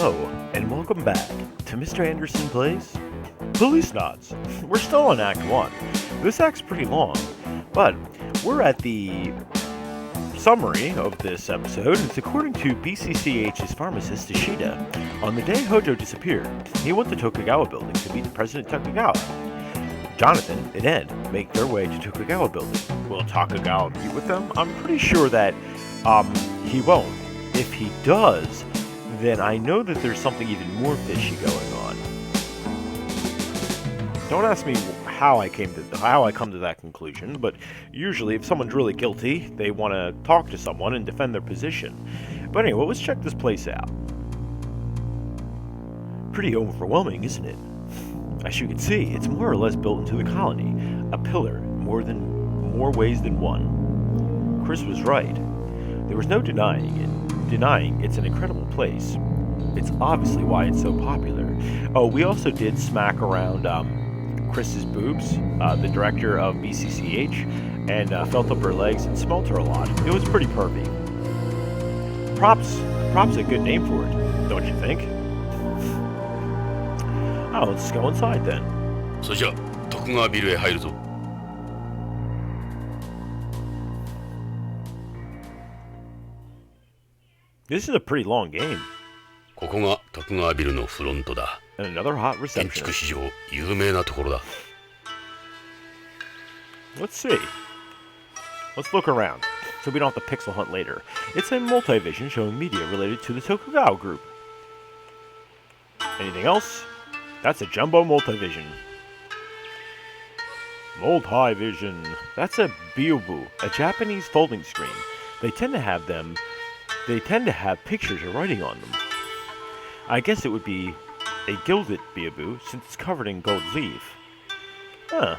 Hello, and welcome back to Mr. Anderson Plays Policenauts. We're still on Act 1. This act's pretty long, but we're at the summary of this episode. It's according to BCCH's pharmacist Ishida. On the day Hojo disappeared, he went to Tokugawa building to meet President Tokugawa. Jonathan and Ed make their way to Tokugawa building. Will Tokugawa meet with them? I'm pretty sure that he won't. If he does, then I know that there's something even more fishy going on. Don't ask me how I come to that conclusion, but usually if someone's really guilty, they want to talk to someone and defend their position. But anyway, let's check this place out. Pretty overwhelming, isn't it? As you can see, it's more or less built into the colony, a pillar, more ways than one. Chris was right. There was no denying it's an incredible place. It's obviously why it's so popular. Oh, we also did smack around Chris's boobs, the director of BCCH, and felt up her legs and smelt her a lot. It was pretty pervy. Props a good name for it, don't you think? Oh, let's go inside then. So, じゃあ、徳川ビルへ入るぞ。This is a pretty long game. ここが徳川ビルのフロントだ。And another hot 建築 receptionist. 史上有名なところだ。Let's see. Let's look around, so we don't have to pixel hunt later. It's a multivision showing media related to the Tokugawa group. Anything else? That's a jumbo multivision. Multivision. That's a Biobu, a Japanese folding screen. They tend to have pictures or writing on them. I guess it would be a gilded Biobu since it's covered in gold leaf. Huh.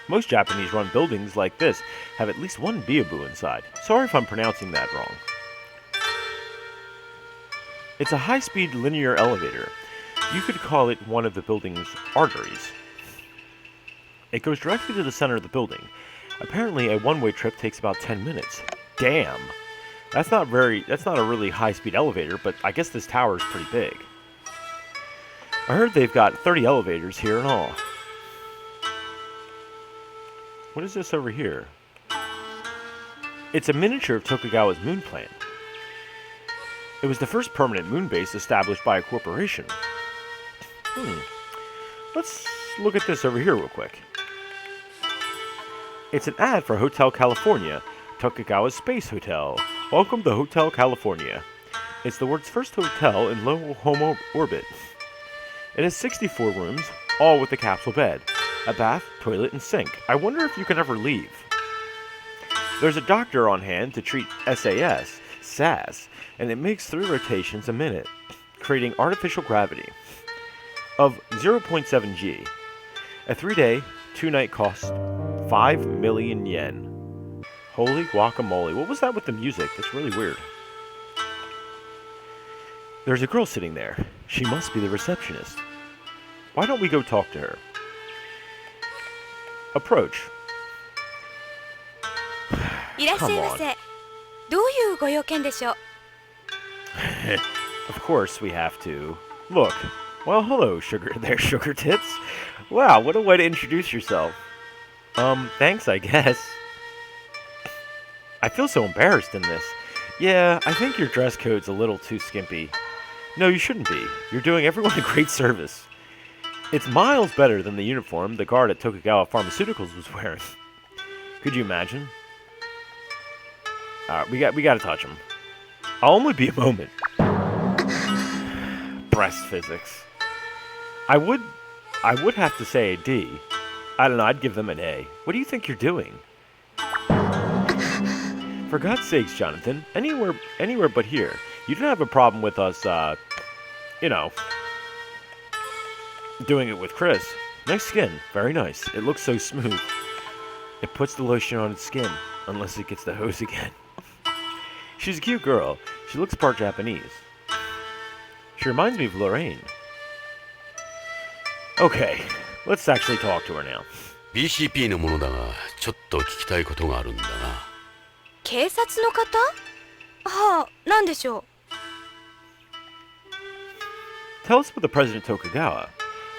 Most Japanese-run buildings like this have at least one Biobu inside. Sorry if I'm pronouncing that wrong. It's a high-speed linear elevator. You could call it one of the building's arteries. It goes directly to the center of the building. Apparently, a one-way trip takes about 10 minutes. Damn! That's not a really high-speed elevator, but I guess this tower is pretty big. I heard they've got 30 elevators here and all. What is this over here? It's a miniature of Tokugawa's moon plant. It was the first permanent moon base established by a corporation. Let's look at this over here real quick. It's an ad for Hotel California, Tokugawa's space hotel. Welcome to Hotel California. It's the world's first hotel in low home orbit. It has 64 rooms, all with a capsule bed, a bath, toilet, and sink. I wonder if you can ever leave. There's a doctor on hand to treat SAS, and it makes 3 rotations a minute, creating artificial gravity of 0.7 G. A 3-day, 2-night cost 5 million yen. Holy guacamole. What was that with the music? That's really weird. There's a girl sitting there. She must be the receptionist. Why don't we go talk to her? Approach. Come on. Of course we have to. Look. Well, hello, sugar tits. Wow, what a way to introduce yourself. Thanks, I guess. I feel so embarrassed in this. Yeah, I think your dress code's a little too skimpy. No, you shouldn't be. You're doing everyone a great service. It's miles better than the uniform the guard at Tokugawa Pharmaceuticals was wearing. Could you imagine? Alright, we gotta touch him. I'll only be a moment. Breast physics. I would have to say a D. I don't know, I'd give them an A. What do you think you're doing? For God's sakes, Jonathan, anywhere but here. You don't have a problem with us, doing it with Chris. Nice skin, very nice. It looks so smooth. It puts the lotion on its skin, unless it gets the hose again. She's a cute girl. She looks part Japanese. She reminds me of Lorraine. Okay, let's actually talk to her now. BCP のものだが、ちょっと聞きたいことがあるんだが。警察の方？はあ、なんでしょう。Tell us about the President Tokugawa.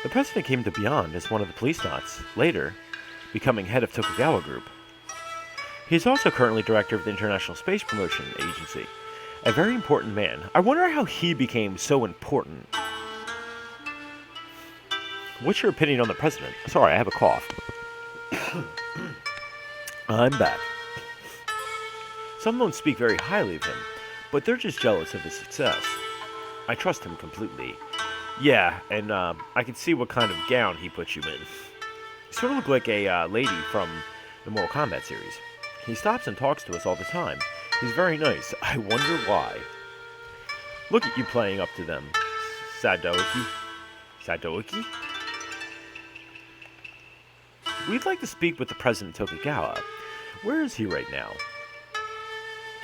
The president came to Beyond as one of the Policenauts, later becoming head of Tokugawa Group. He is also currently director of the International Space Promotion Agency. A very important man. I wonder how he became so important. What's your opinion on the president? Sorry, I have a cough. I'm back. Some don't speak very highly of him, but they're just jealous of his success. I trust him completely. Yeah, and I can see what kind of gown he puts you in. You sort of look like a lady from the Mortal Kombat series. He stops and talks to us all the time. He's very nice. I wonder why. Look at you playing up to them. Sadoiki? Sadoiki? We'd like to speak with the President Tokugawa. Where is he right now?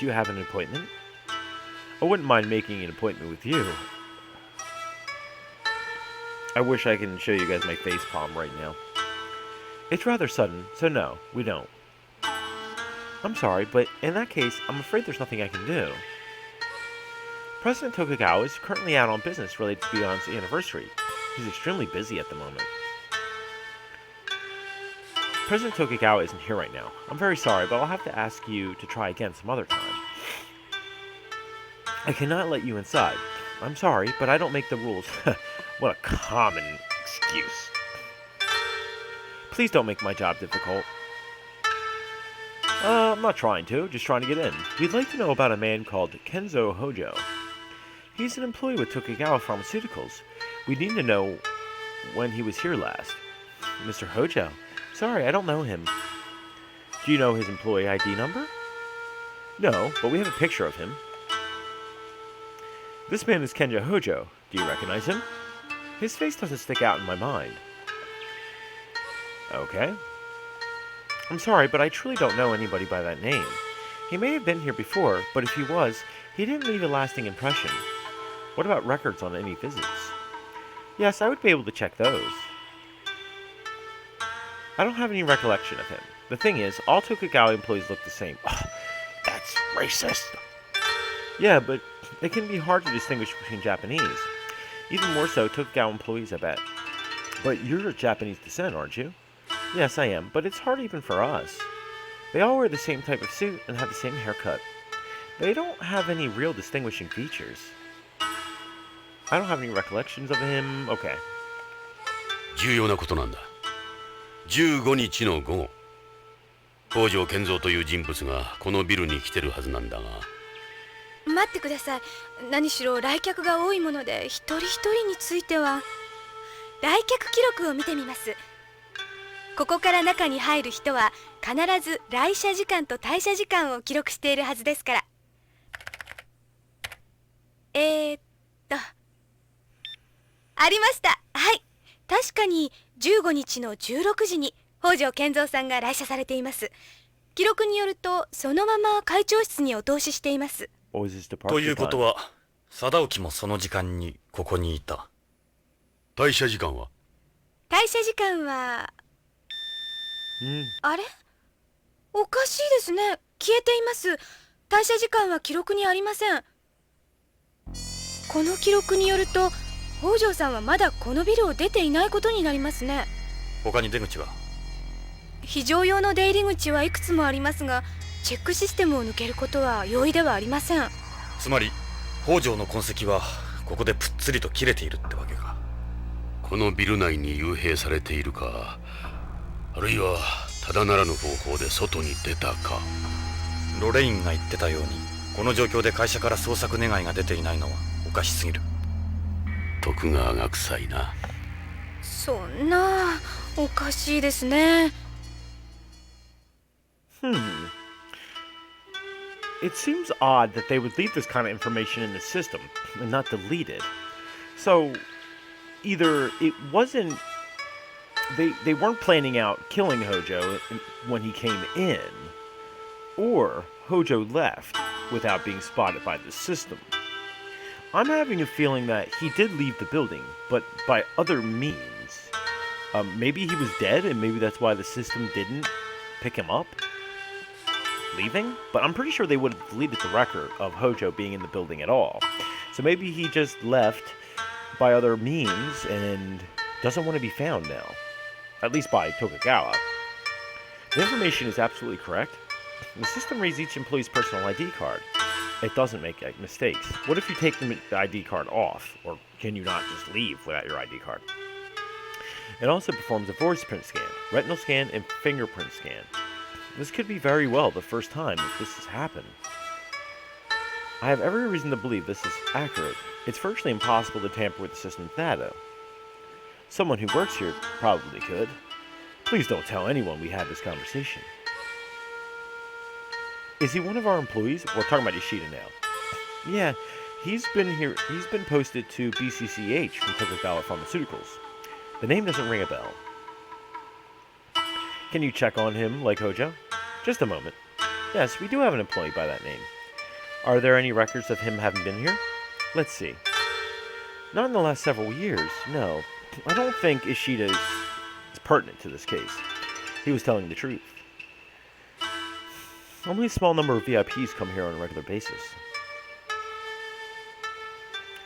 Do you have an appointment? I wouldn't mind making an appointment with you. I wish I can show you guys my face palm right now. It's rather sudden, so no, we don't. I'm sorry, but in that case, I'm afraid there's nothing I can do. President Tokugawa is currently out on business related to Beyond's anniversary. He's extremely busy at the moment. President Tokugawa isn't here right now. I'm very sorry, but I'll have to ask you to try again some other time. I cannot let you inside. I'm sorry, but I don't make the rules. What a common excuse. Please don't make my job difficult. I'm not trying to, just trying to get in. We'd like to know about a man called Karen Hojo. He's an employee with Tokugawa Pharmaceuticals. We need to know when he was here last. Mr. Hojo? Sorry, I don't know him. Do you know his employee ID number? No, but we have a picture of him. This man is Karen Hojo. Do you recognize him? His face doesn't stick out in my mind. Okay. I'm sorry, but I truly don't know anybody by that name. He may have been here before, but if he was, he didn't leave a lasting impression. What about records on any visits? Yes, I would be able to check those. I don't have any recollection of him. The thing is, all Tokugawa employees look the same. Oh, that's racist. Yeah, but it can be hard to distinguish between Japanese. Even more so, Tokugawa employees, I bet. But you're of Japanese descent, aren't you? Yes, I am, but it's hard even for us. They all wear the same type of suit and have the same haircut. They don't have any real distinguishing features. I don't have any recollections of him. Okay. 重要なことなんだ。15日の午後、北条健三という人物がこのビルに来てるはずなんだが。待ってください。何しろ来客が多いもので、一人一人については来客記録を見てみます。ここから中に入る人は必ず来社時間と退社時間を記録しているはずですから。ありました。はい。確かに15日の16時に北条健三さんが来社されています。記録によるとそのまま会長室にお通ししています。ということは、貞興もその時間にここにいた。退社時間は？退社時間は、あれ？おかしいですね。消えています。退社時間は記録にありません。この記録によると、北条さんはまだこのビルを出ていないことになりますね。他に出口は？非常用の出入り口はいくつもありますが、チェックシステムを抜けることは容易ではありません。つまり北条の痕跡はここでぷっつりと切れているってわけか。このビル内に幽閉されているか、あるいはただならぬ方法で外に出たか。ロレインが言ってたように、この状況で会社から捜索願いが出ていないのはおかしすぎる。徳川が臭いな。そんな、おかしいですね。It seems odd that they would leave this kind of information in the system and not delete it. So, either it wasn't... They weren't planning out killing Hojo when he came in, or Hojo left without being spotted by the system. I'm having a feeling that he did leave the building, but by other means. Maybe he was dead, and maybe that's why the system didn't pick him up? Leaving? But I'm pretty sure they would have deleted the record of Hojo being in the building at all. So maybe he just left by other means and doesn't want to be found now. At least by Tokugawa. The information is absolutely correct. The system reads each employee's personal ID card. It doesn't make mistakes. What if you take the ID card off? Or can you not just leave without your ID card? It also performs a voice print scan, retinal scan, and fingerprint scan. This could be very well the first time that this has happened. I have every reason to believe this is accurate. It's virtually impossible to tamper with the system's data. Someone who works here probably could. Please don't tell anyone we had this conversation. Is he one of our employees? We're talking about Ishida now. Yeah, he's been here. He's been posted to BCCH from Tokugawa Pharmaceuticals. The name doesn't ring a bell. Can you check on him, like Hojo? Just a moment. Yes, we do have an employee by that name. Are there any records of him having been here? Let's see. Not in the last several years, no. I don't think Ishida is pertinent to this case. He was telling the truth. Only a small number of VIPs come here on a regular basis.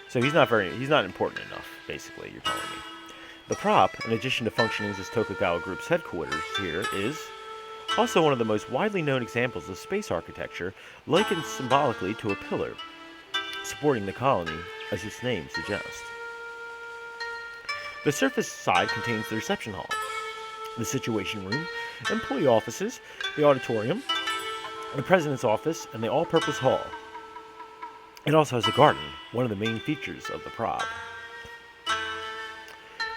So he's not important enough, basically, you're telling me. The prop, in addition to functioning as Tokugawa Group's headquarters here, is also one of the most widely known examples of space architecture, likened symbolically to a pillar, supporting the colony, as its name suggests. The surface side contains the reception hall, the situation room, employee offices, the auditorium, the president's office, and the all-purpose hall. It also has a garden, one of the main features of the prop.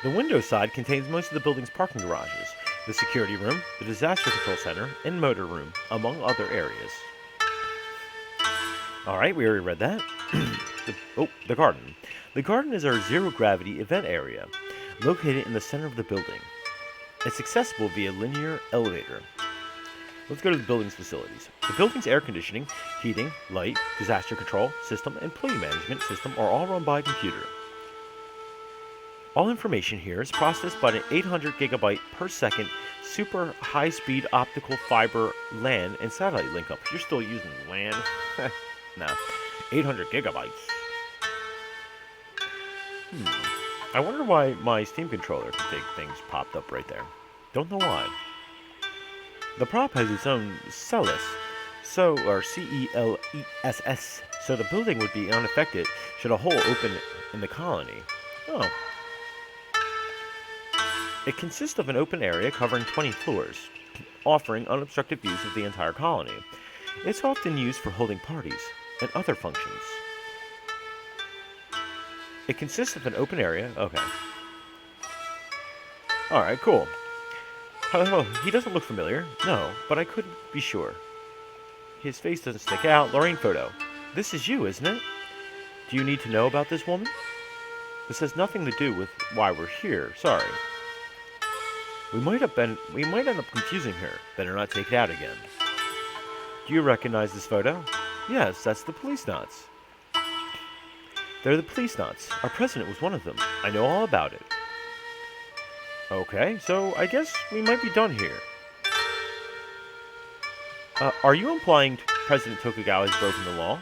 The window side contains most of the building's parking garages, the security room, the disaster control center, and motor room, among other areas. Alright, we already read that. The garden. The garden is our zero-gravity event area, located in the center of the building. It's accessible via linear elevator. Let's go to the building's facilities. The building's air conditioning, heating, light, disaster control system, and employee management system are all run by a computer. All information here is processed by an 800 gigabyte per second super high-speed optical fiber LAN and satellite link-up. You're still using LAN? Nah, 800 gigabytes. I wonder why my Steam controller config things popped up right there. Don't know why. The prop has its own CELESS, or CELESS, so the building would be unaffected should a hole open in the colony. Oh. It consists of an open area covering 20 floors, offering unobstructed views of the entire colony. It's often used for holding parties and other functions. It consists of an open area. Okay. Alright, cool. Oh, he doesn't look familiar. No, but I couldn't be sure. His face doesn't stick out. Lorraine photo. This is you, isn't it? Do you need to know about this woman? This has nothing to do with why we're here. Sorry. We might end up confusing her. Better not take it out again. Do you recognize this photo? Yes, that's the Policenauts. They're the Policenauts. Our president was one of them. I know all about it. Okay, so I guess we might be done here. Are you implying President Tokugawa has broken the law?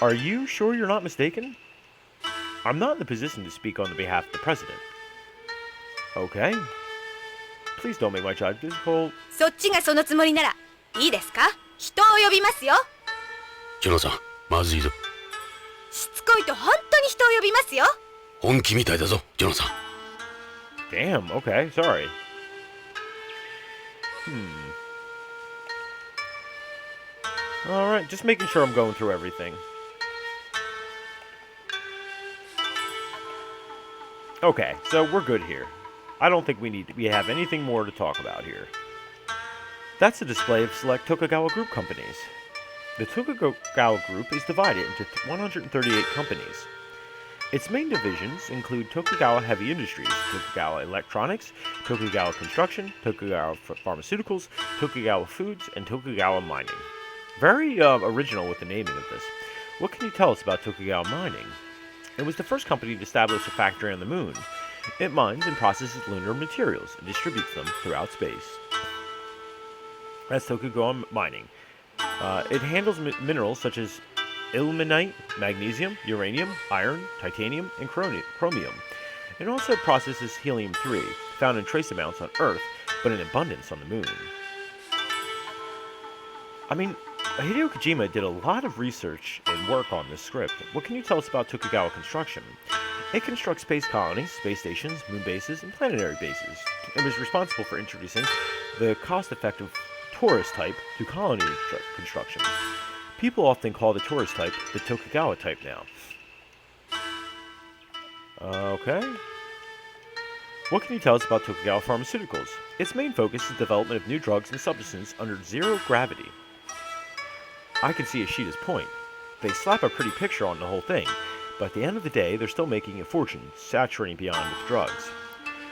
Are you sure you're not mistaken? I'm not in the position to speak on the behalf of the president. Okay. Please don't make my child difficult. そっちがそのつもりならいいですか？人を呼びますよ。ジョナさん、まずいぞ。しつこいと本当に人を呼びますよ。本気みたいだぞ、ジョナさん。Damn, okay, sorry. Alright, just making sure I'm going through everything. Okay, so we're good here. I don't think we have anything more to talk about here. That's a display of select Tokugawa Group companies. The Tokugawa Group is divided into 138 companies. Its main divisions include Tokugawa Heavy Industries, Tokugawa Electronics, Tokugawa Construction, Tokugawa Pharmaceuticals, Tokugawa Foods, and Tokugawa Mining. Very original with the naming of this. What can you tell us about Tokugawa Mining? It was the first company to establish a factory on the moon. It mines and processes lunar materials and distributes them throughout space. That's Tokugawa Mining. It handles minerals such as ilmenite, magnesium, uranium, iron, titanium, and chromium. It also processes helium-3, found in trace amounts on Earth, but in abundance on the Moon. I mean, Hideo Kojima did a lot of research and work on this script. What can you tell us about Tokugawa construction? It constructs space colonies, space stations, moon bases, and planetary bases. It was responsible for introducing the cost-effective tourist type to colony construction. People often call the tourist type the Tokugawa type now. Okay. What can you tell us about Tokugawa Pharmaceuticals? Its main focus is the development of new drugs and substances under zero gravity. I can see Ishida's point. They slap a pretty picture on the whole thing, but at the end of the day, they're still making a fortune, saturating beyond with drugs.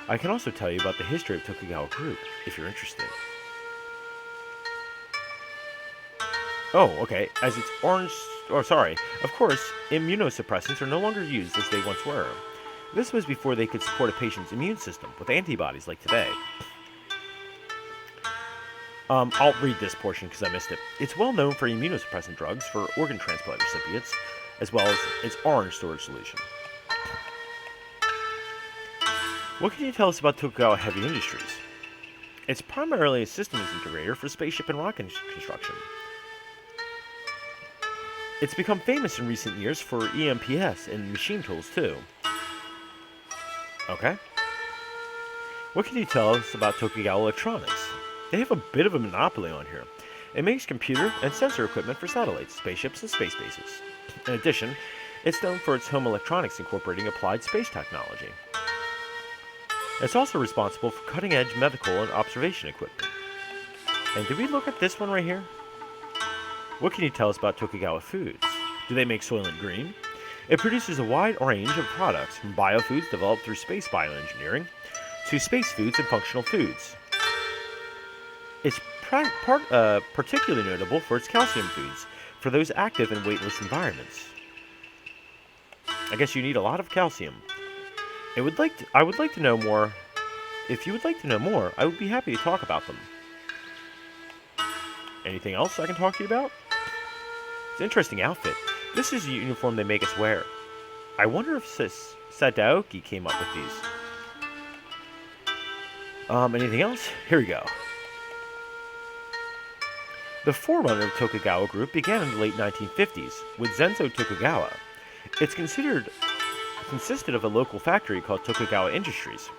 I can also tell you about the history of Tokugawa Group, if you're interested. Oh, okay. As its orange... Of course, immunosuppressants are no longer used as they once were. This was before they could support a patient's immune system with antibodies like today. I'll read this portion because I missed it. It's well known for immunosuppressant drugs for organ transplant recipients, as well as its orange storage solution. What can you tell us about Tokugawa Heavy Industries? It's primarily a systems integrator for spaceship and rocket construction. It's become famous in recent years for EMPS and machine tools too. Okay. What can you tell us about Tokugawa Electronics? They have a bit of a monopoly on here. It makes computer and sensor equipment for satellites, spaceships, and space bases. In addition, it's known for its home electronics incorporating applied space technology. It's also responsible for cutting-edge medical and observation equipment. And did we look at this one right here? What can you tell us about Tokugawa Foods? Do they make Soylent Green? It produces a wide range of products, from biofoods developed through space bioengineering to space foods and functional foods. It's particularly notable for its calcium foods, for those active in weightless environments. I guess you need a lot of calcium. I would like to know more. If you would like to know more, I would be happy to talk about them. Anything else I can talk to you about? It's an interesting outfit. This is the uniform they make us wear. I wonder if Sadaoki came up with these. Anything else? Here we go. The forerunner of Tokugawa Group began in the late 1950s with Zenzo Tokugawa. It's consisted of a local factory called Tokugawa Industries.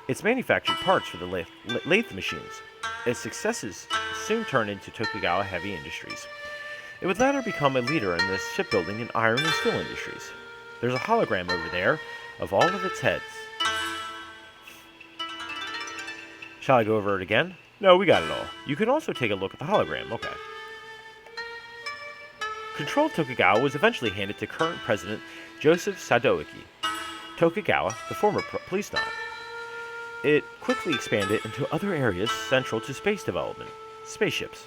It's manufactured parts for the lathe machines. Its successes soon turned into Tokugawa Heavy Industries. It would later become a leader in the shipbuilding and iron and steel industries. There's a hologram over there of all of its heads. Shall I go over it again? No, we got it all. You can also take a look at the hologram. Okay. Control of Tokugawa was eventually handed to current president Joseph Sadaoki. Tokugawa, the former Policenaut. It quickly expanded into other areas central to space development: spaceships,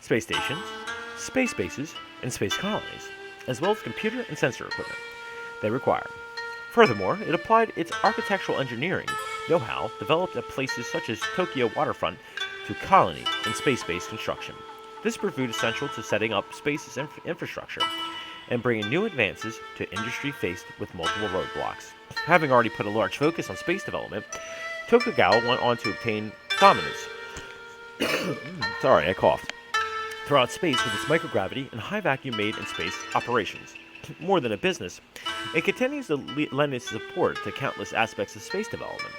space stations, space bases, and space colonies, as well as computer and sensor equipment they required. Furthermore, it applied its architectural engineering know-how developed at places such as Tokyo waterfront to colony and space-based construction. This proved essential to setting up space infrastructure and bringing new advances to industry faced with multiple roadblocks. Having already put a large focus on space development, Tokugawa went on to obtain dominance. Sorry, I coughed. Throughout space with its microgravity and high vacuum made in space operations. More than a business, it continues to lend its support to countless aspects of space development.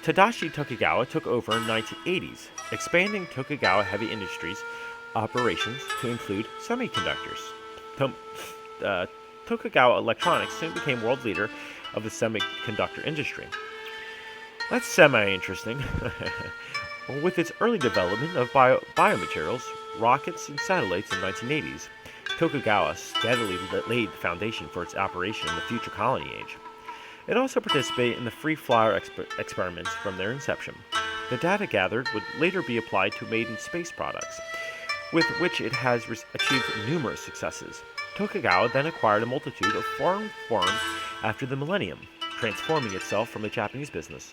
Tadashi Tokugawa took over in the 1980s, expanding Tokugawa Heavy Industries operations to include semiconductors. Tokugawa Electronics soon became world leader of the semiconductor industry. That's semi-interesting. With its early development of biomaterials, rockets, and satellites in the 1980s, Tokugawa steadily laid the foundation for its operation in the future colony age. It also participated in the free flyer experiments from their inception. The data gathered would later be applied to made-in-space products, with which it has achieved numerous successes. Tokugawa then acquired a multitude of foreign firms after the millennium, transforming itself from a Japanese business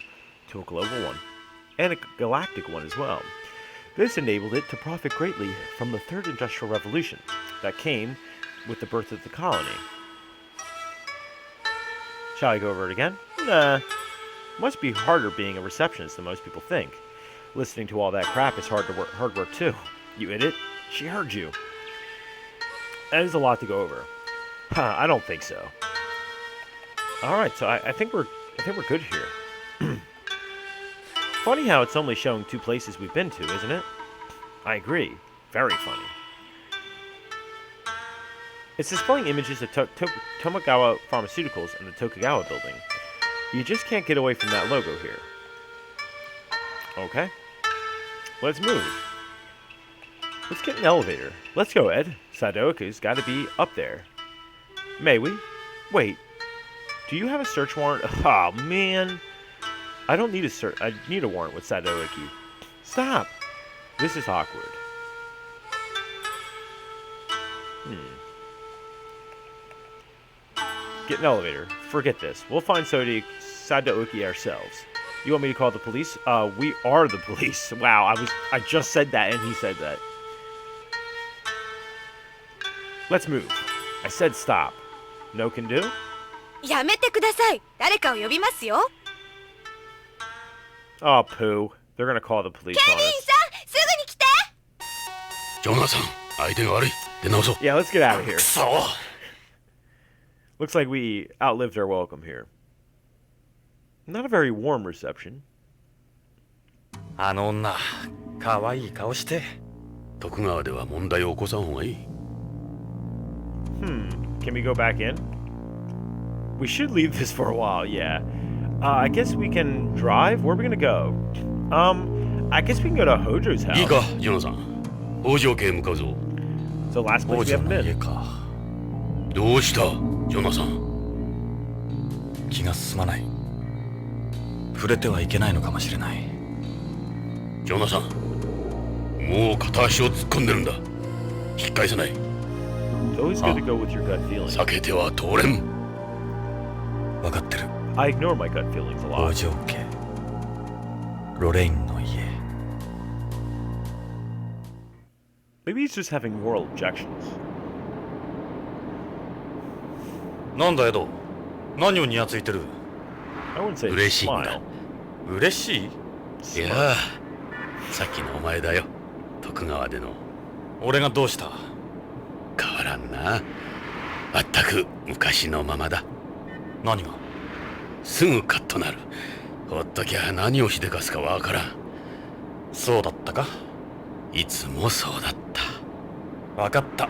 to a global one, and a galactic one as well. This enabled it to profit greatly from the Third Industrial Revolution that came with the birth of the colony. Shall I go over it again? Nah. Must be harder being a receptionist than most people think. Listening to all that crap is hard work too. You idiot. She heard you. That is a lot to go over. Huh, I don't think so. Alright, so I think we're good here. Funny how it's only showing 2 places we've been to, isn't it? I agree. Very funny. It's displaying images of Tomogawa Pharmaceuticals and the Tokugawa building. You just can't get away from that logo here. Okay. Let's move. Let's get an elevator. Let's go, Ed. Sadaoka's got to be up there. May we? Wait. Do you have a search warrant? Oh, man. I don't need a search. I need a warrant with Sadaoki. Stop. This is awkward. Get an elevator. Forget this. We'll find Sadaoki ourselves. You want me to call the police? We are the police. Wow, I just said that and he said that. Let's move. I said stop. No can do? やめてください。誰かを呼びますよ。Oh, poo. They're gonna call the police on us. ケビンさん、すぐに来て。ジョナサン、相手が悪い。出直そう。 Yeah, let's get out of here. くそ。 Looks like we outlived our welcome here. Not a very warm reception. あの女、可愛い顔して。徳川では問題を起こさん方がいい。Can we go back in? We should leave this for a while, yeah. I guess we can drive? Where are we gonna go? I guess we can go to Hojo's house. いいか、ジョナサン。北条家へ向かうぞ。 So last place 王 we 女 haven't の家 been. か。どうしたジョナサン。気が進まない。触れてはいけないのかもしれない。ジョナサン、もう片足を突っ込んでるんだ。引き返さない。 It's always good to go with your gut feeling. 避けては通れん。分かってる。 I ignore my gut feelings a 王 lot. 女家。ロレインの家。 Maybe he's just having moral objections. なんだエド。何をニヤついてる。 I wouldn't say 嬉しいん smile. だ。嬉しい。いやあ、さっきのお前だよ。徳川での。俺がどうした。変わらんな。まったく昔のままだ。何が。すぐカッとなる。ほっときゃ何をしでかすかわからん。そうだったか。いつもそうだった。分かった。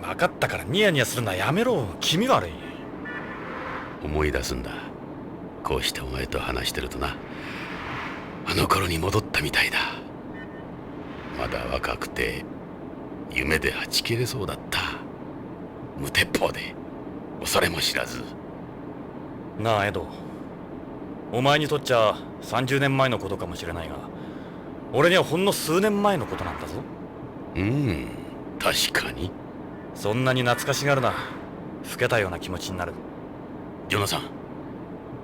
分かったからニヤニヤするのはやめろ。気味悪い。思い出すんだ。こうしてお前と話してるとな。あの頃に戻ったみたいだ。まだ若くて夢ではち切れそうだった。無鉄砲で恐れも知らず。なあエド。お前にとっちゃ30年前のことかもしれないが、俺にはほんの数年前のことなんだぞ。確かに。そんなに懐かしがるな。老けたような気持ちになる。ジョナサン、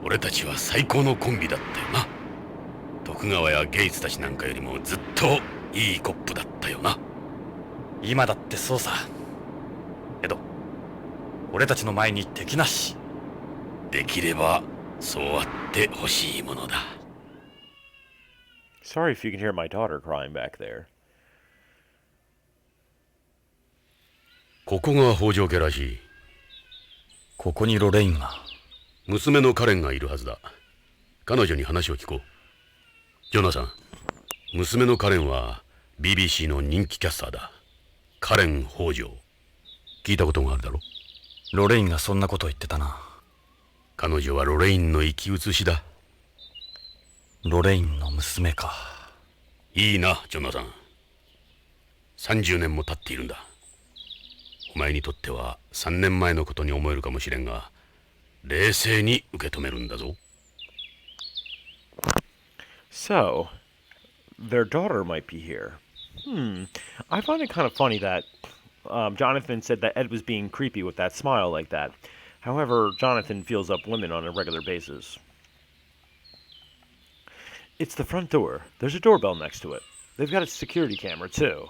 俺たちは最高のコンビだったよな。徳川やゲイツたちなんかよりもずっといいコップだったよな。今だってそうさ。エド、俺たちの前に敵なし。できればそうあってほしいものだ。 Sorry if you can hear my daughter crying back there. ここが北条家らしい。ここにロレインが。娘のカレンがいるはずだ。彼女に話を聞こう。ジョナサン、娘のカレンは BBC の人気キャスターだ。カレン北条。聞いたことがあるだろ。ロレインがそんなこと言ってたな。彼女はロレインの生き写しだ。ロレインの娘か。いいな、ジョナサン。30年も経っているんだ。お前にとっては3年前のことに思えるかもしれんが、冷静に受け止めるんだぞ。So, their daughter might be here. I find it kind of funny that Jonathan said that Ed was being creepy with that smile like that. However, Jonathan feels up women on a regular basis. It's the front door. There's a doorbell next to it. They've got a security camera, too.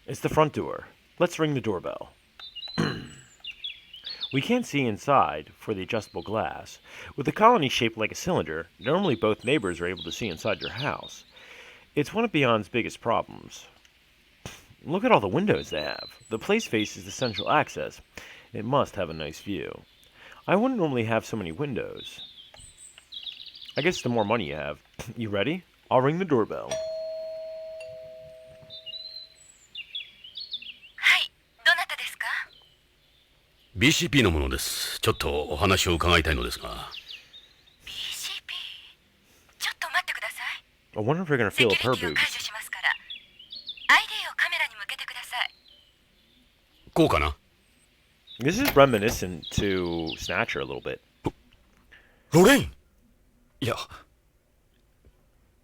It's the front door. Let's ring the doorbell. We can't see inside for the adjustable glass. With the colony shaped like a cylinder, normally both neighbors are able to see inside your house. It's one of Beyond's biggest problems. Look at all the windows they have. The place faces the central access. It must have a nice view. I wouldn't normally have so many windows. I guess the more money you have. You ready? I'll ring the doorbell. はい、どなたですか？ BCP のものです。ちょっとお話を伺いたいのですが。 BCP？ ちょっと待ってください。 I wonder if we're gonna セ feel キ up ュリ her ティを解 boobs. 除しますから、ID をカメラに向けてください。こうかな？ This is reminiscent to Snatcher a little bit. ロレイン。いや、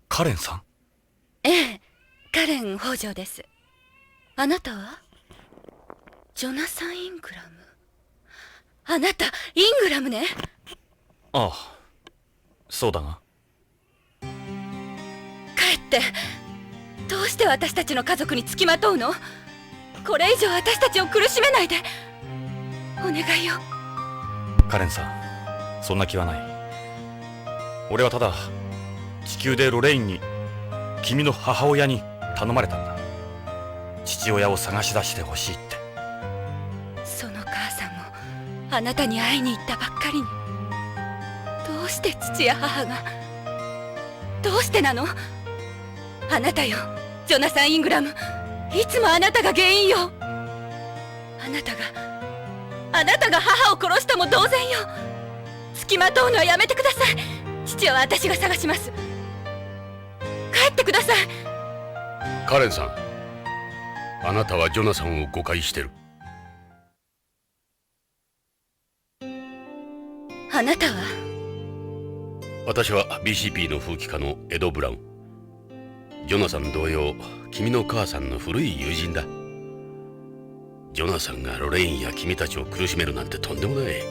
カレンさん。ええ、カレン・ホジョです。あなたは？ジョナサン・イングラム。あなた、イングラムね。ああ、そうだが。帰って。どうして私たちの家族につきまとうの？これ以上私たちを苦しめないで。お願いよ。カレンさん、そんな気はない。俺はただ地球でロレインに君の母親に頼まれたんだ。父親を探し出してほしいって。その母さんもあなたに会いに行ったばっかりに。どうして父や母が。どうしてなの？あなたよ、ジョナサン・イングラム。いつもあなたが原因よ。あなたが母を殺したも同然よ。つきまとうのはやめてください。父は私が探します。帰ってください。カレンさん、あなたはジョナサンを誤解してる。あなたは？私は BCP の風紀家のエド・ブラウン。ジョナサン同様、君の母さんの古い友人だ。ジョナサンがロレインや君たちを苦しめるなんてとんでもない。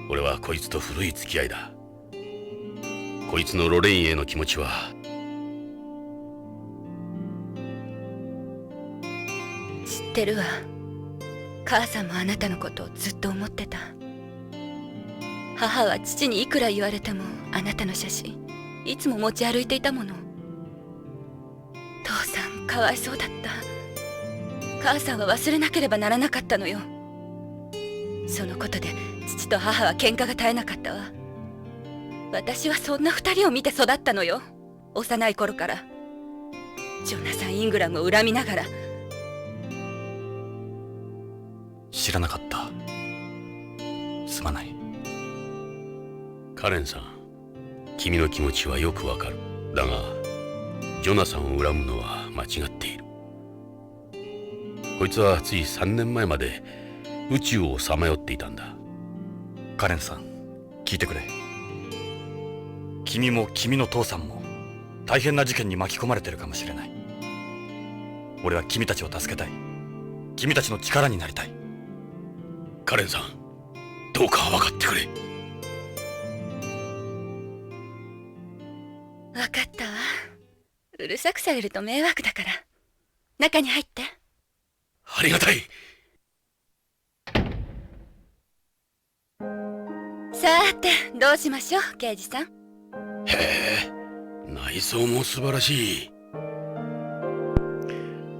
俺はこいつと古い付き合いだ。こいつのロレインへの気持ちは。知ってるわ。母さんもあなたのことをずっと思ってた。母は父にいくら言われてもあなたの写真いつも持ち歩いていたもの。父さんかわいそうだった。母さんは忘れなければならなかったのよ。そのことで父と母は喧嘩が絶えなかったわ。私はそんな二人を見て育ったのよ。幼い頃から。ジョナサン・イングラムを恨みながら。知らなかった。すまない。カレンさん、君の気持ちはよくわかる。だがジョナサンを恨むのは間違っている。こいつはつい3年前まで宇宙をさまよっていたんだ。カレンさん、聞いてくれ。君も君の父さんも大変な事件に巻き込まれてるかもしれない。俺は君たちを助けたい。君たちの力になりたい。カレンさん、どうか分かってくれ。分かったわ。うるさくされると迷惑だから。中に入って。ありがたい。さて、どうしましょう、刑事さん。へえ、内装も素晴らしい。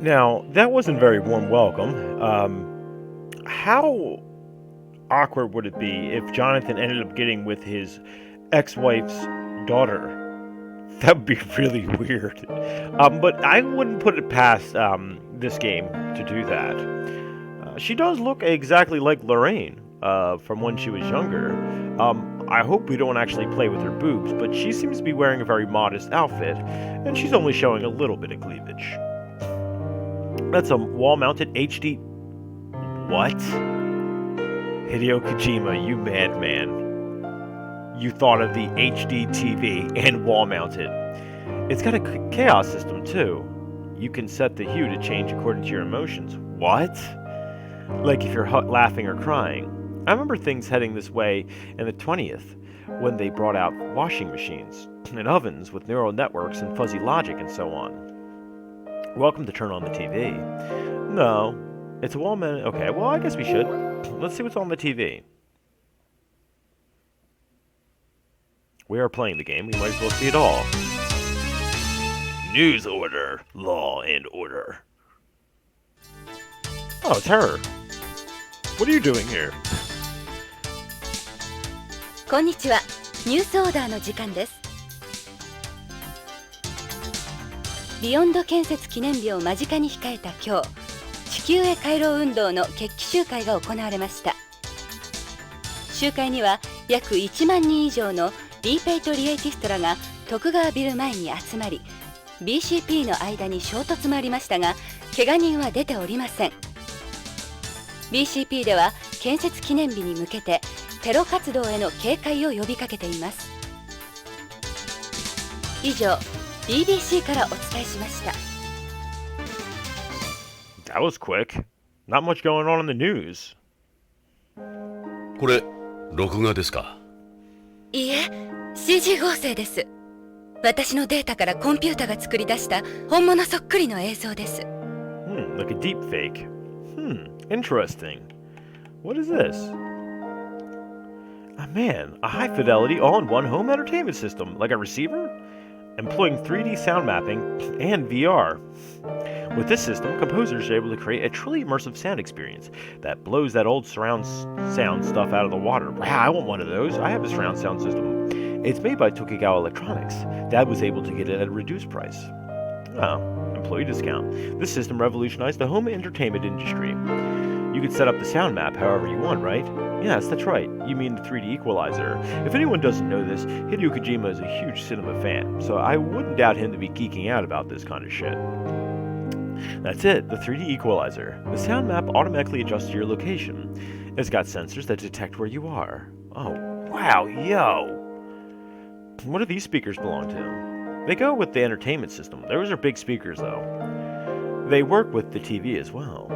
Now, that wasn't a very warm welcome. How awkward would it be if Jonathan ended up getting with his ex-wife's daughter? That would be really weird. But I wouldn't put it past this game to do that. She does look exactly like Lorraine from when she was younger. I hope we don't actually play with her boobs, but she seems to be wearing a very modest outfit, and she's only showing a little bit of cleavage. That's a wall-mounted HD... What? Hideo Kojima, you madman. You thought of the HD TV and wall-mounted. It's got a chaos system, too. You can set the hue to change according to your emotions. What? Like if you're laughing or crying. I remember things heading this way in the 20th, when they brought out washing machines. and ovens with neural networks and fuzzy logic and so on. Welcome to turn on the TV. No, it's a wall-mounted... Okay, well, I guess we should. Let's see what's on the TV. We are playing the game. We might as well see it all. News order. Law and order. Oh, it's her. What are you doing here? こんにちは。ニュースオーダーの時間です。ビヨンド建設記念日を間近に控えた今日、地球へ帰ろう運動の決起集会が行われました。集会には約1万人以上のリーペイトリエイティストらが徳川ビル前に集まり、BCP の間に衝突もありましたが、怪我人は出ておりません。BCP では建設記念日に向けてテロ活動への警戒を呼びかけています。以上、BBC からお伝えしました。That was quick. Not much going on in the news. これ録画ですか？いいえ、CG 合成です。私のデータからコンピュータが作り出した本物そっくりの映像です。Like a deep fake. Interesting. What is this? Ah, man, a high-fidelity all-in-one home entertainment system, like a receiver? Employing 3D sound mapping and VR. With this system, composers are able to create a truly immersive sound experience that blows that old surround sound stuff out of the water. Wow, I want one of those. I have a surround sound system. It's made by Tokugawa Electronics. Dad was able to get it at a reduced price. Oh, employee discount. This system revolutionized the home entertainment industry. You could set up the sound map however you want, right? Yes, that's right. You mean the 3D equalizer. If anyone doesn't know this, Hideo Kojima is a huge cinema fan, so I wouldn't doubt him to be geeking out about this kind of shit. That's it, the 3D equalizer. The sound map automatically adjusts to your location. It's got sensors that detect where you are. Oh, wow, yo! What do these speakers belong to? They go with the entertainment system. Those are big speakers, though. They work with the TV as well.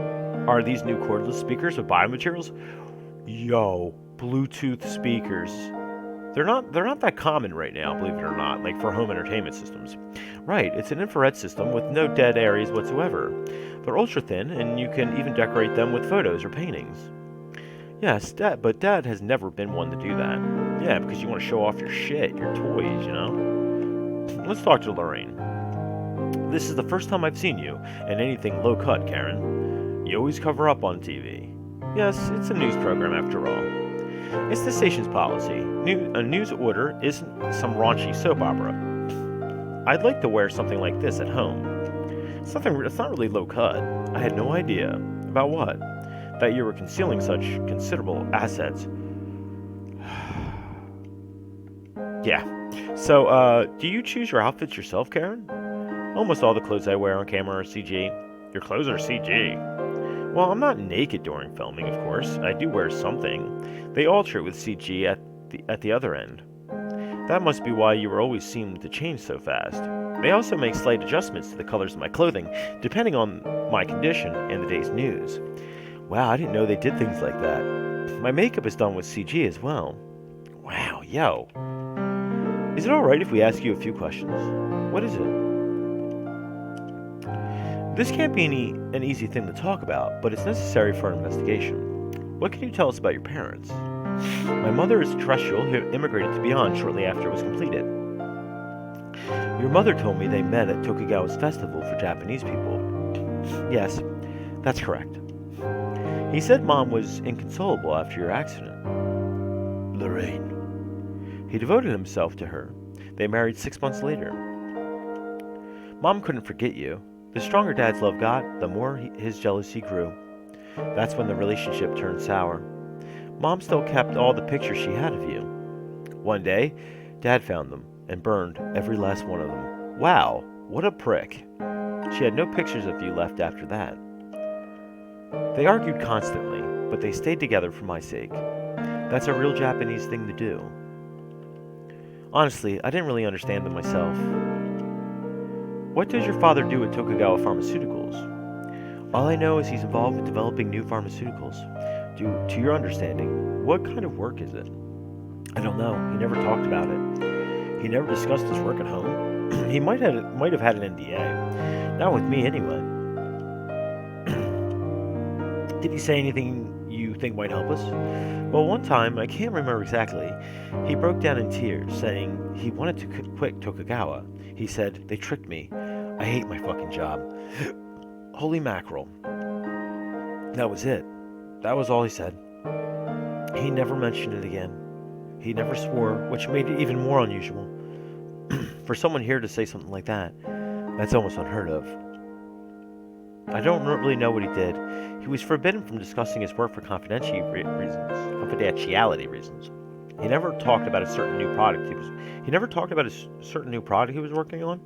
Are these new cordless speakers with biomaterials? Yo, Bluetooth speakers. They're not that common right now, believe it or not, like for home entertainment systems. Right, it's an infrared system with no dead areas whatsoever. They're ultra thin, and you can even decorate them with photos or paintings. Yes, but Dad has never been one to do that. Yeah, because you want to show off your shit, your toys, you know? Let's talk to Lorraine. This is the first time I've seen you in anything low-cut, Karen. You always cover up on TV. Yes, it's a news program after all. It's the station's policy. A news order isn't some raunchy soap opera. I'd like to wear something like this at home. It's not really low-cut. I had no idea. About what? That you were concealing such considerable assets. Yeah. So, do you choose your outfits yourself, Karen? Almost all the clothes I wear on camera are CG. Your clothes are CG. Well, I'm not naked during filming, of course. I do wear something. They alter it with CG at the other end. That must be why you were always seen to change so fast. They also make slight adjustments to the colors of my clothing, depending on my condition and the day's news. Wow, I didn't know they did things like that. My makeup is done with CG as well. Wow, yo. Is it alright if we ask you a few questions? What is it? This can't be an easy thing to talk about, but it's necessary for an investigation. What can you tell us about your parents? My mother is a terrestrial who immigrated to Beyond shortly after it was completed. Your mother told me they met at Tokugawa's festival for Japanese people. Yes, that's correct. He said Mom was inconsolable after your accident. Lorraine. He devoted himself to her. They married 6 months later. Mom couldn't forget you. The stronger Dad's love got, the more his jealousy grew. That's when the relationship turned sour. Mom still kept all the pictures she had of you. One day, Dad found them and burned every last one of them. Wow, what a prick. She had no pictures of you left after that. They argued constantly, but they stayed together for my sake. That's a real Japanese thing to do. Honestly, I didn't really understand them myself. What does your father do at Tokugawa Pharmaceuticals? All I know is he's involved with developing new pharmaceuticals. To your understanding, what kind of work is it? I don't know. He never talked about it. He never discussed his work at home. He might have had an NDA. Not with me, anyway. Did he say anything you think might help us? Well, one time, I can't remember exactly, he broke down in tears, saying he wanted to quit Tokugawa. He said, "They tricked me. I hate my fucking job." Holy mackerel. That was it. That was all he said. He never mentioned it again. He never swore, which made it even more unusual. For someone here to say something like that, that's almost unheard of. I don't really know what he did. He was forbidden from discussing his work for confidentiality reasons. He never talked about a certain new product he never talked about a certain new product he was working on.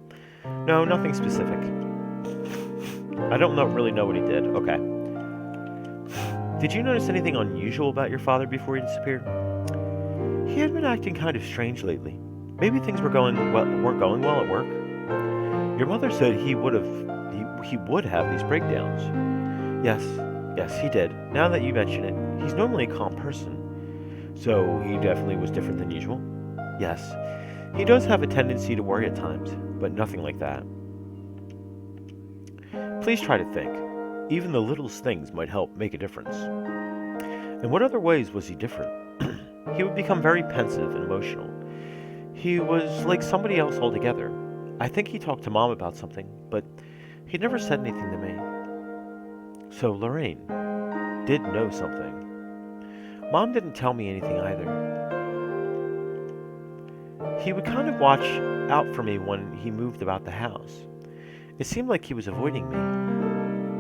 No, nothing specific. I don't really know what he did. Okay. Did you notice anything unusual about your father before he disappeared? He had been acting kind of strange lately. Maybe things weren't going well at work. Your mother said he would have these breakdowns. Yes, he did. Now that you mention it, he's normally a calm person. So he definitely was different than usual? Yes. He does have a tendency to worry at times, but nothing like that. Please try to think. Even the littlest things might help make a difference. In what other ways was he different? He would become very pensive and emotional. He was like somebody else altogether. I think he talked to Mom about something, but he never said anything to me. So Lorraine did know something. Mom didn't tell me anything either. He would kind of watch out for me when he moved about the house. It seemed like he was avoiding me.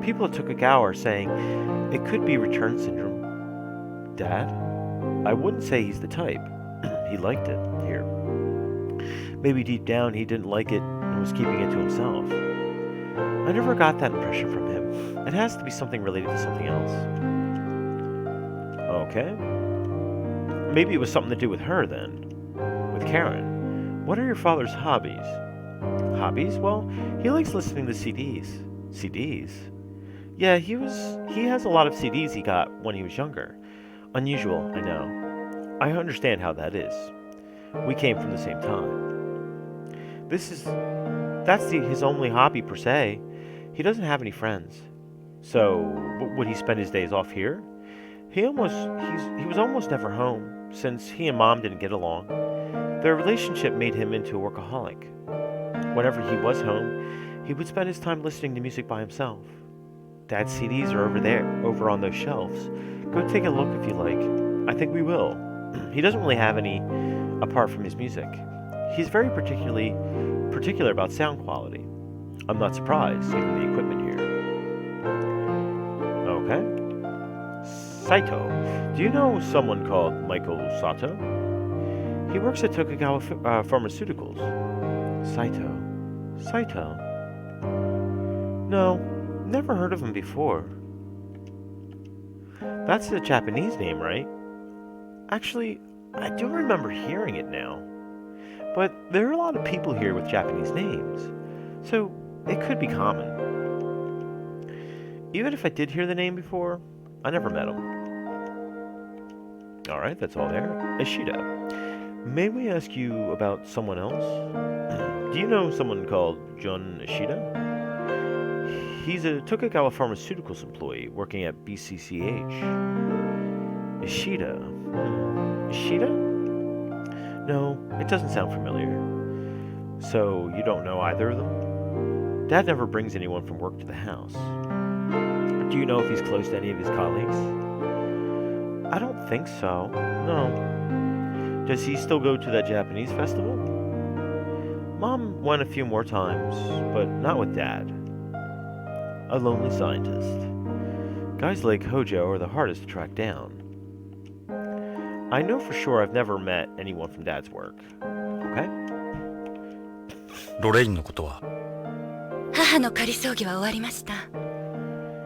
People at Tokugawa are saying it could be return syndrome. Dad? I wouldn't say he's the type. He liked it here. Maybe deep down he didn't like it and was keeping it to himself. I never got that impression from him. It has to be something related to something else. Okay. Maybe it was something to do with her then. With Karen. What are your father's hobbies? Hobbies? Well, he likes listening to CDs. CDs? Yeah, he has a lot of CDs he got when he was younger. Unusual, I know. I understand how that is. We came from the same time. That's his only hobby per se. He doesn't have any friends. So, would he spend his days off here? He was almost never home, since he and Mom didn't get along. Their relationship made him into a workaholic. Whenever he was home, he would spend his time listening to music by himself. Dad's CDs are over on those shelves. Go take a look if you like. I think we will. He doesn't really have any apart from his music. He's very particular about sound quality. I'm not surprised, given the equipment here. Okay. Saito. Do you know someone called Michael Sato? He works at Tokugawa Pharmaceuticals. Saito. No, never heard of him before. That's a Japanese name, right? Actually, I do remember hearing it now. But there are a lot of people here with Japanese names, so it could be common. Even if I did hear the name before, I never met him. Alright, that's all there. Ishida. May we ask you about someone else? Do you know someone called Jun Ishida? He's a Tokugawa Pharmaceuticals employee working at BCCH. Ishida? Ishida? No, it doesn't sound familiar. So, you don't know either of them? Dad never brings anyone from work to the house. Do you know if he's close to any of his colleagues? I don't think so, no. Does he still go to that Japanese festival? Mom went a few more times, but not with Dad. A lonely scientist. Guys like Hojo are the hardest to track down. I know for sure I've never met anyone from Dad's work. Okay? ロレインのことは母の仮葬儀は終わりました。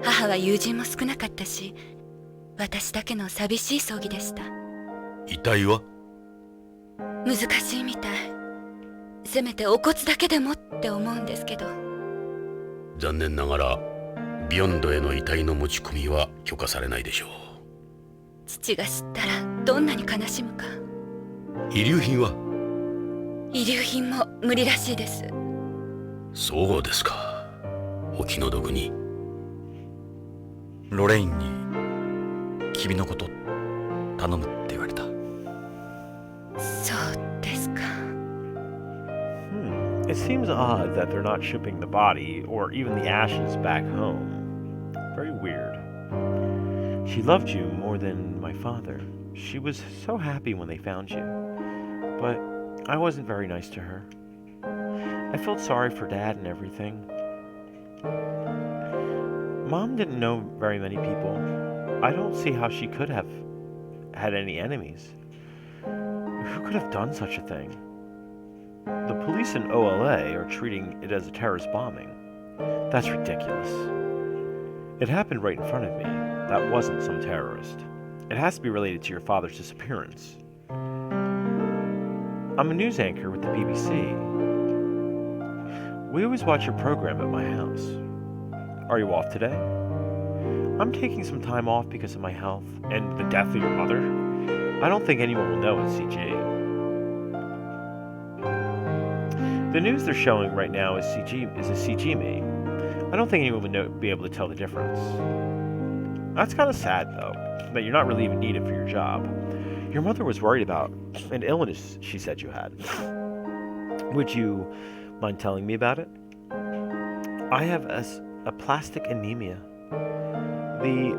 母は友人も少なかったし、私だけの寂しい葬儀でした。遺体は難しいみたい。せめてお骨だけでもって思うんですけど。残念ながらビヨンドへの遺体の持ち込みは許可されないでしょう。父が知ったらどんなに悲しむか。遺留品は遺留品も無理らしいです。そうですか。お気の毒に。ロレインに君のこと頼むって言われた。そうですか。It seems odd that they're not shipping the body or even the ashes back home. Very weird. She loved you more than my father. She was so happy when they found you. But I wasn't very nice to her. I felt sorry for Dad and everything. Mom didn't know very many people. I don't see how she could have had any enemies. Who could have done such a thing? The police in OLA are treating it as a terrorist bombing. That's ridiculous. It happened right in front of me. That wasn't some terrorist. It has to be related to your father's disappearance. I'm a news anchor with the BBC. We always watch your program at my house. Are you off today? I'm taking some time off because of my health and the death of your mother. I don't think anyone will know it's CG. The news they're showing right now is a CG me. I don't think anyone would be able to tell the difference. That's kind of sad, though, that you're not really even needed for your job. Your mother was worried about an illness she said you had. Would you mind telling me about it? I have a plastic anemia. The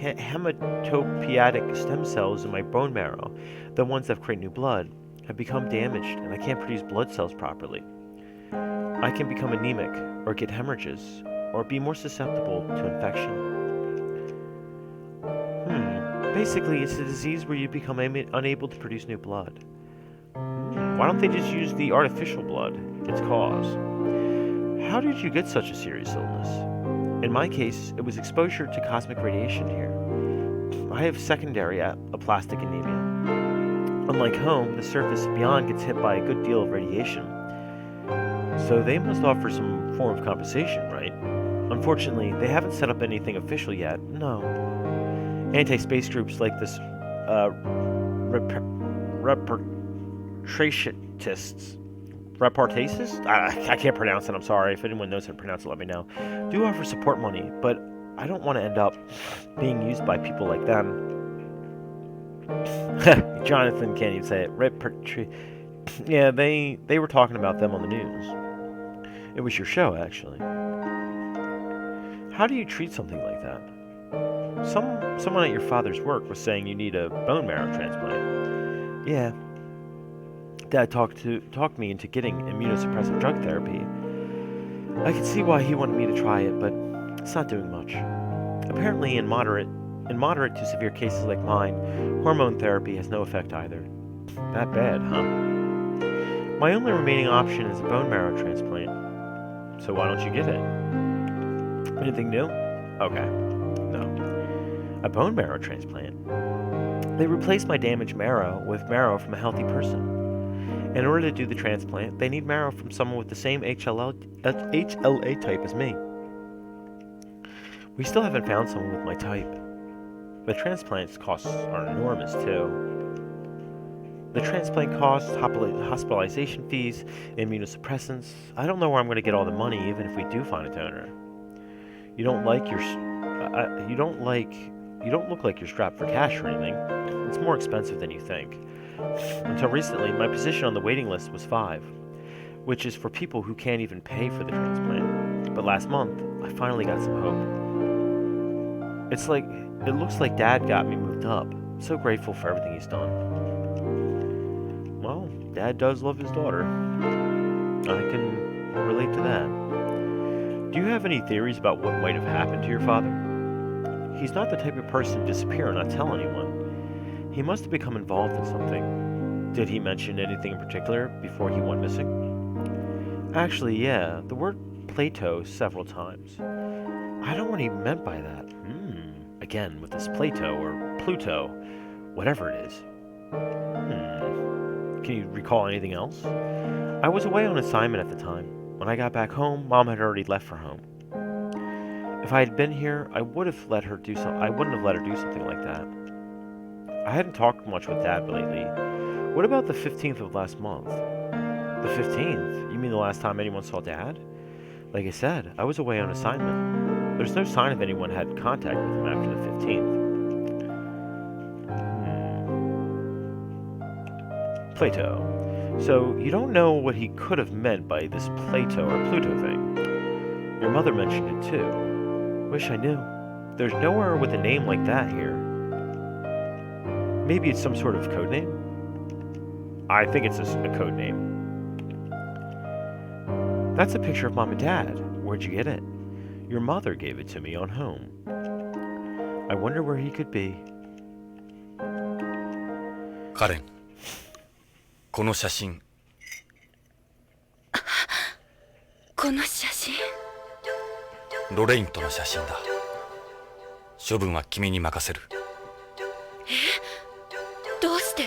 hematopoietic stem cells in my bone marrow, the ones that create new blood, have become damaged and I can't produce blood cells properly. I can become anemic or get hemorrhages or be more susceptible to infection. Basically, it's a disease where you become unable to produce new blood. Why don't they just use the artificial blood, its cause? How did you get such a serious illness? In my case, it was exposure to cosmic radiation here. I have secondary aplastic anemia. Unlike home, the surface beyond gets hit by a good deal of radiation. So they must offer some form of compensation, right? Unfortunately, they haven't set up anything official yet, no. Anti-space groups like this repartists? I can't pronounce it, I'm sorry. If anyone knows how to pronounce it, let me know. Do offer support money, but I don't want to end up being used by people like them. Jonathan can't even say it. Yeah, they were talking about them on the news. It was your show, actually. How do you treat something like that? Someone at your father's work was saying you need a bone marrow transplant. Yeah. Dad talked me into getting immunosuppressive drug therapy. I could see why he wanted me to try it, but it's not doing much. Apparently, in moderate to severe cases like mine, hormone therapy has no effect either. That bad, huh? My only remaining option is a bone marrow transplant. So why don't you get it? Anything new? Okay. No. A bone marrow transplant? They replace my damaged marrow with marrow from a healthy person. In order to do the transplant, they need marrow from someone with the same HLA type as me. We still haven't found someone with my type. The transplant costs are enormous, too. The transplant costs, hospitalization fees, immunosuppressants. I don't know where I'm going to get all the money, even if we do find a donor. You don't look like you're strapped for cash or anything. It's more expensive than you think. Until recently, my position on the waiting list was 5, which is for people who can't even pay for the transplant. But last month, I finally got some hope. It looks like Dad got me moved up. I'm so grateful for everything he's done. Well, Dad does love his daughter. I can relate to that. Do you have any theories about what might have happened to your father? He's not the type of person to disappear and not tell anyone. He must have become involved in something. Did he mention anything in particular before he went missing? Actually, yeah, the word Plato several times. I don't know what he meant by that. Again, with this Plato or Pluto, whatever it is. Can you recall anything else? I was away on assignment at the time. When I got back home, Mom had already left for home. If I had been here, I wouldn't have let her do something like that. I hadn't talked much with Dad lately. What about the 15th of last month? The 15th? You mean the last time anyone saw Dad? Like I said, I was away on assignment. There's no sign of anyone had contact with him after the 15th. Plato. So, you don't know what he could have meant by this Plato or Pluto thing. Your mother mentioned it too. Wish I knew. There's nowhere with a name like that here. Maybe it's some sort of code name? I think it's a code name. That's a picture of Mom and Dad. Where'd you get it? Your mother gave it to me on home. I wonder where he could be. カレン、この写真。この写真。ロレインとの写真だ。処分は君に任せる。どうして？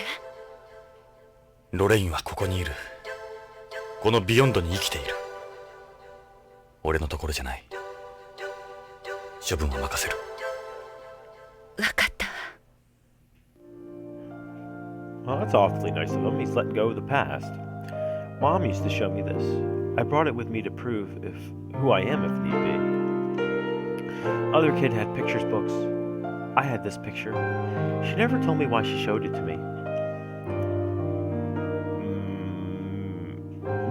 ロレインはここにいる。このビヨンドに生きている。俺のところじゃない。処分は任せる。わかった。Well, that's awfully nice of him. He's letting go of the past. Mom used to show me this. I brought it with me to prove who I am if need be. Other kid had pictures books. I had this picture. She never told me why she showed it to me.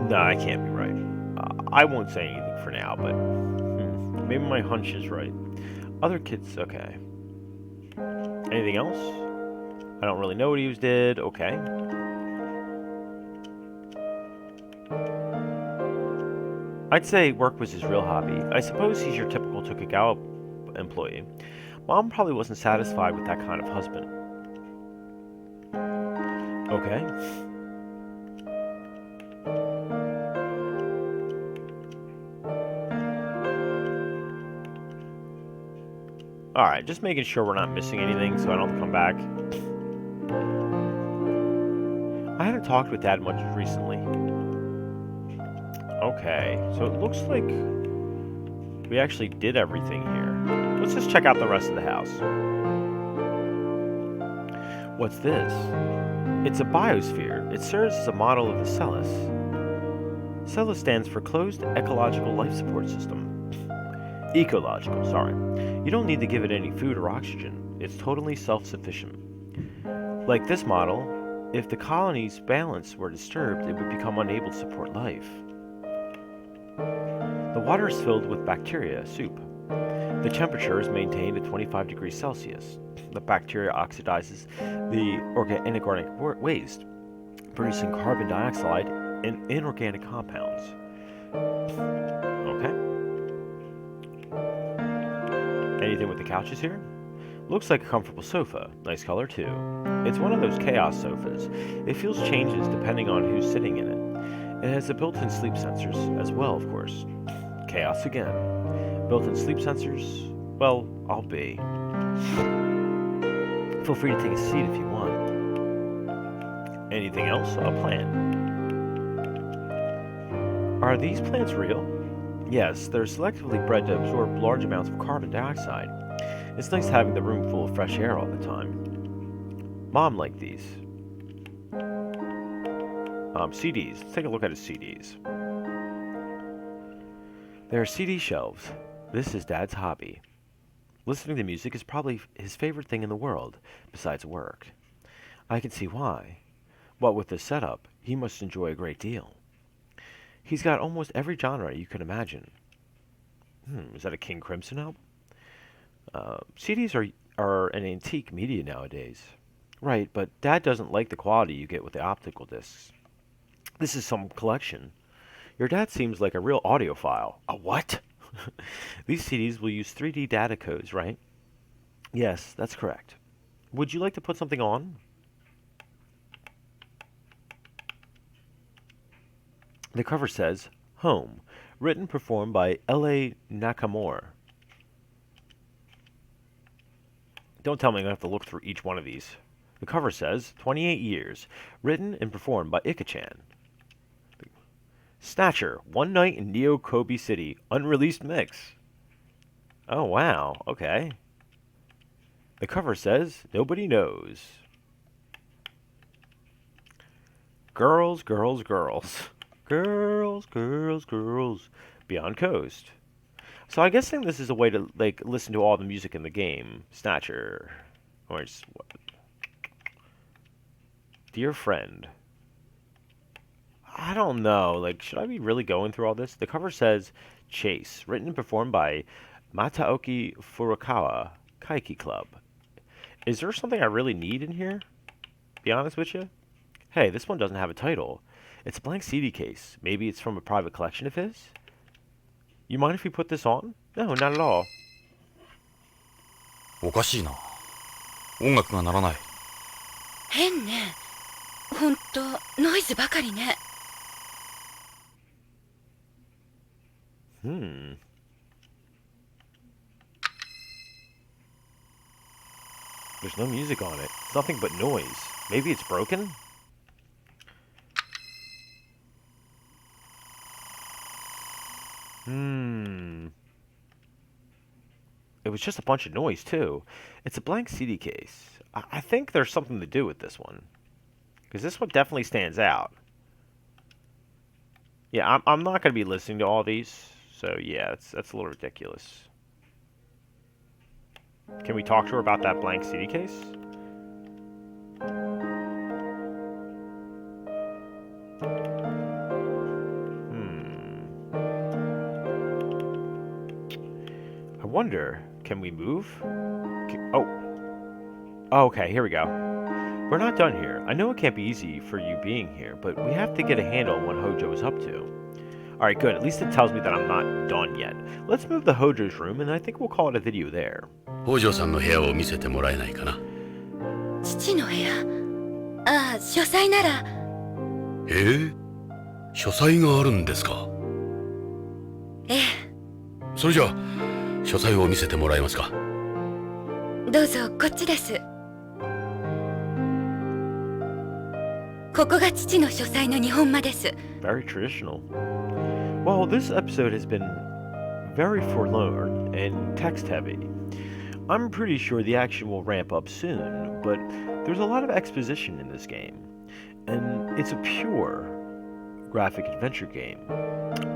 No, I can't be right. I won't say anything for now, but maybe my hunch is right. Other kids, okay. Anything else? I don't really know what he did. Okay. I'd say work was his real hobby. I suppose he's your typical Tokugawa employee. Mom probably wasn't satisfied with that kind of husband. Okay. Alright, just making sure we're not missing anything so I don't have to come back. I haven't talked with Dad much recently. Okay, so it looks like we actually did everything here. Let's just check out the rest of the house. What's this? It's a biosphere. It serves as a model of the Celis. Celis stands for Closed Ecological Life Support System. Ecological, sorry. You don't need to give it any food or oxygen. It's totally self-sufficient. Like this model, if the colony's balance were disturbed, it would become unable to support life. The water is filled with bacteria, soup. The temperature is maintained at 25 degrees Celsius. The bacteria oxidizes the inorganic waste, producing carbon dioxide and inorganic compounds. Okay. Anything with the couches here? Looks like a comfortable sofa. Nice color too. It's one of those chaos sofas. It feels changes depending on who's sitting in it. It has the built-in sleep sensors as well, of course. Chaos again. Built-in sleep sensors? Well, I'll be. Feel free to take a seat if you want. Anything else? A plant. Are these plants real? Yes, they're selectively bred to absorb large amounts of carbon dioxide. It's nice having the room full of fresh air all the time. Mom liked these. CDs. Let's take a look at his CDs. There are CD shelves. This is Dad's hobby. Listening to music is probably his favorite thing in the world, besides work. I can see why. What with this setup, he must enjoy a great deal. He's got almost every genre you can imagine. Is that a King Crimson album? CDs are an antique media nowadays. Right, but Dad doesn't like the quality you get with the optical discs. This is some collection. Your dad seems like a real audiophile. A what? These CDs will use 3D data codes, right? Yes, that's correct. Would you like to put something on? The cover says, Home, written performed by L.A. Nakamura. Don't tell me I'm going to have to look through each one of these. The cover says, 28 years, written and performed by Ika-chan. Snatcher, One Night in Neo Kobe City, unreleased mix. Oh, wow, okay. The cover says, Nobody Knows. Girls, girls, girls. Girls, girls, girls. Beyond Coast. So I'm guessing this is a way to like listen to all the music in the game. Snatcher. Or just, what? Dear friend. I don't know. Like, should I be really going through all this? The cover says Chase, written and performed by Mataoki Furukawa, Kaiki Club. Is there something I really need in here? Be honest with you? Hey, this one doesn't have a title. It's a blank CD case. Maybe it's from a private collection of his? You mind if we put this on? No, not at all. おかしいな。音楽が鳴らない。変ね。ほんとノイズばかりね。Hmm. There's no music on it. It's nothing but noise. Maybe it's broken? It was just a bunch of noise, too. It's a blank CD case. I think there's something to do with this one. Because this one definitely stands out. Yeah, I'm not going to be listening to all these. So, yeah, that's a little ridiculous. Can we talk to her about that blank CD case? I wonder, can we move? Oh, okay, here we go. We're not done here. I know it can't be easy for you being here, but we have to get a handle on what Hojo is up to. Alright, good. At least it tells me that I'm not done yet. Let's move the Hojo's room, and I think we'll call it a video there. 北条さんの部屋を見せてもらえないかな。父の部屋。ああ、書斎なら。書斎があるんですか。ええ。それじゃあ書斎を見せてもらえますか。どうぞこっちです。ここが父の書斎の日本間です。Very traditional. Well, this episode has been very forlorn and text heavy. I'm pretty sure the action will ramp up soon, but there's a lot of exposition in this game, and it's a pure graphic adventure game.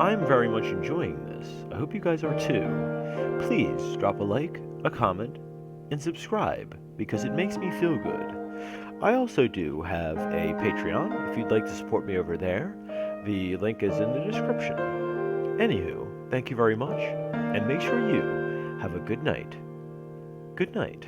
I'm very much enjoying this. I hope you guys are too. Please drop a like, a comment, and subscribe because it makes me feel good. I also do have a Patreon if you'd like to support me over there. The link is in the description. Anywho, thank you very much, and make sure you have a good night. Good night.